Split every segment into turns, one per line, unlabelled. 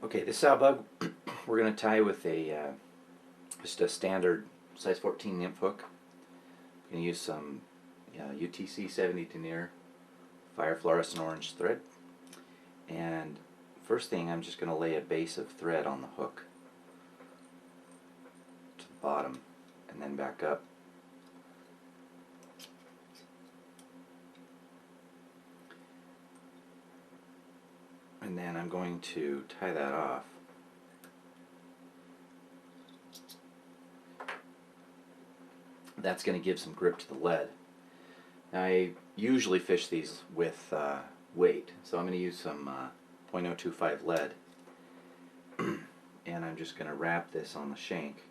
Okay, this sow bug we're going to tie with a just a standard size 14 nymph hook. I'm going to use some UTC 70 denier fire fluorescent orange thread, and first thing I'm just going to lay a base of thread on the hook to the bottom and then back up. And then I'm going to tie that off. That's going to give some grip to the lead. Now I usually fish these with weight, so I'm going to use some 0.025 lead, and I'm just going to wrap this on the shank.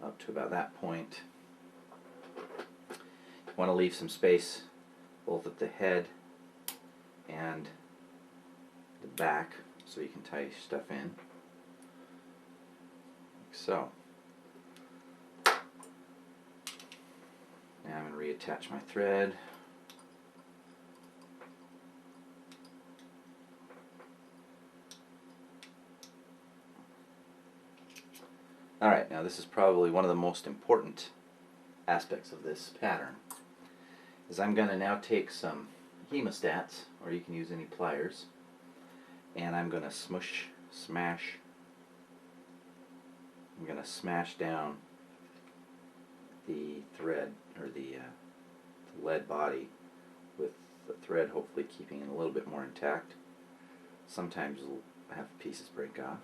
Up to about that point. You want to leave some space both at the head and the back so you can tie stuff in, like so. Now I'm going to reattach my thread. Alright, now this is probably one of the most important aspects of this pattern, is I'm going to now take some hemostats, or you can use any pliers, and I'm going to smash down the thread, or the lead body, with the thread hopefully keeping it a little bit more intact. Sometimes you'll have pieces break off.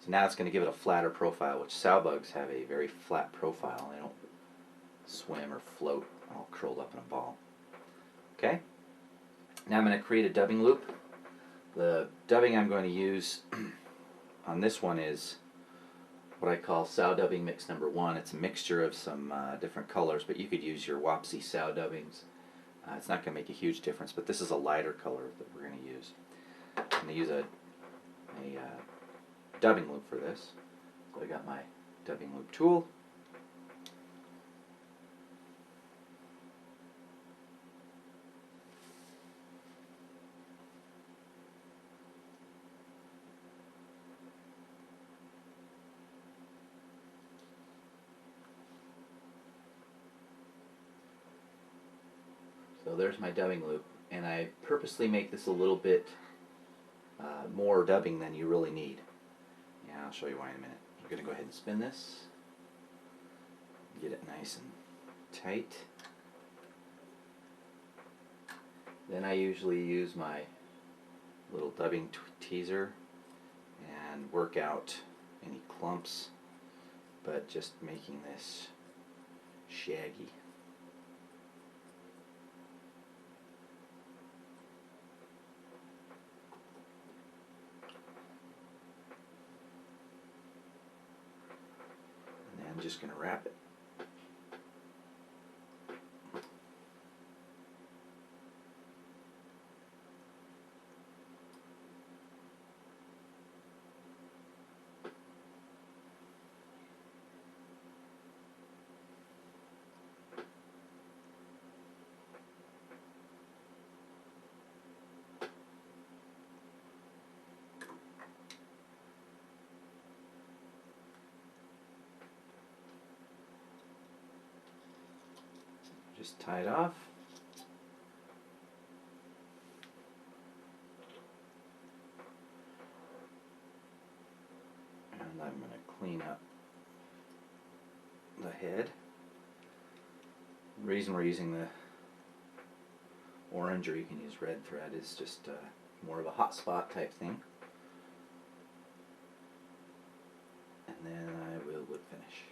So now it's going to give it a flatter profile, which sow bugs have a very flat profile. They don't swim or float all curled up in a ball. Okay? Now I'm going to create a dubbing loop. The dubbing I'm going to use on this one is what I call sow dubbing mix number 1. It's a mixture of some different colors, but you could use your Wapsi sow dubbings. It's not going to make a huge difference, but this is a lighter color that we're going to use. I'm going to use a dubbing loop for this. So I got my dubbing loop tool. So there's my dubbing loop, and I purposely make this a little bit more dubbing than you really need. Yeah, I'll show you why in a minute. I'm going to go ahead and spin this, get it nice and tight. Then I usually use my little dubbing teaser and work out any clumps, but just making this shaggy. I'm just going to wrap it. Just tie it off. And I'm going to clean up the head. The reason we're using the orange, or you can use red thread, is just more of a hot spot type thing. And then I will wood finish.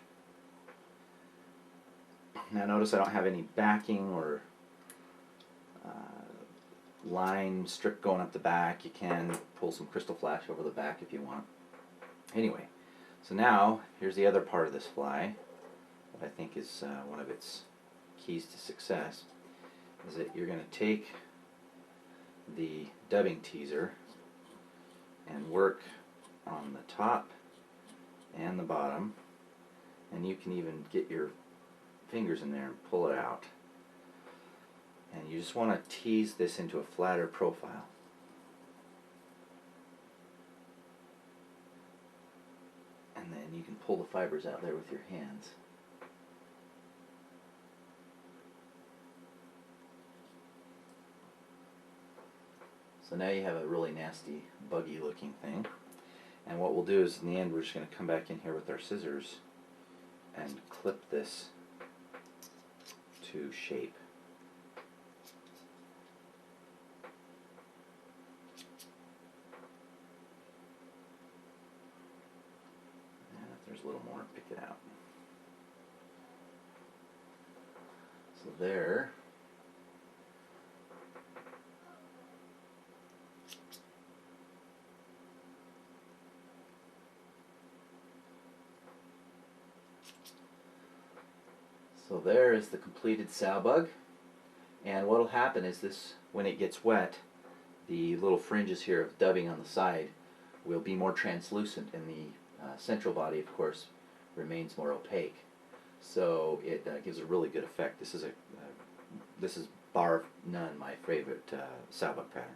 Now notice I don't have any backing or line strip going up the back. You can pull some crystal flash over the back if you want. Anyway, so now here's the other part of this fly that I think is one of its keys to success, is that you're going to take the dubbing teaser and work on the top and the bottom, and you can even get your fingers in there and pull it out. And you just want to tease this into a flatter profile. And then you can pull the fibers out there with your hands. So now you have a really nasty, buggy looking thing. And what we'll do is in the end we're just going to come back in here with our scissors and clip this to shape. And if there's a little more, pick it out. So there. So there is the completed sow bug, and what will happen is this, when it gets wet, the little fringes here of dubbing on the side will be more translucent, and the central body, of course, remains more opaque. So it gives a really good effect. This is bar none my favorite sow bug pattern.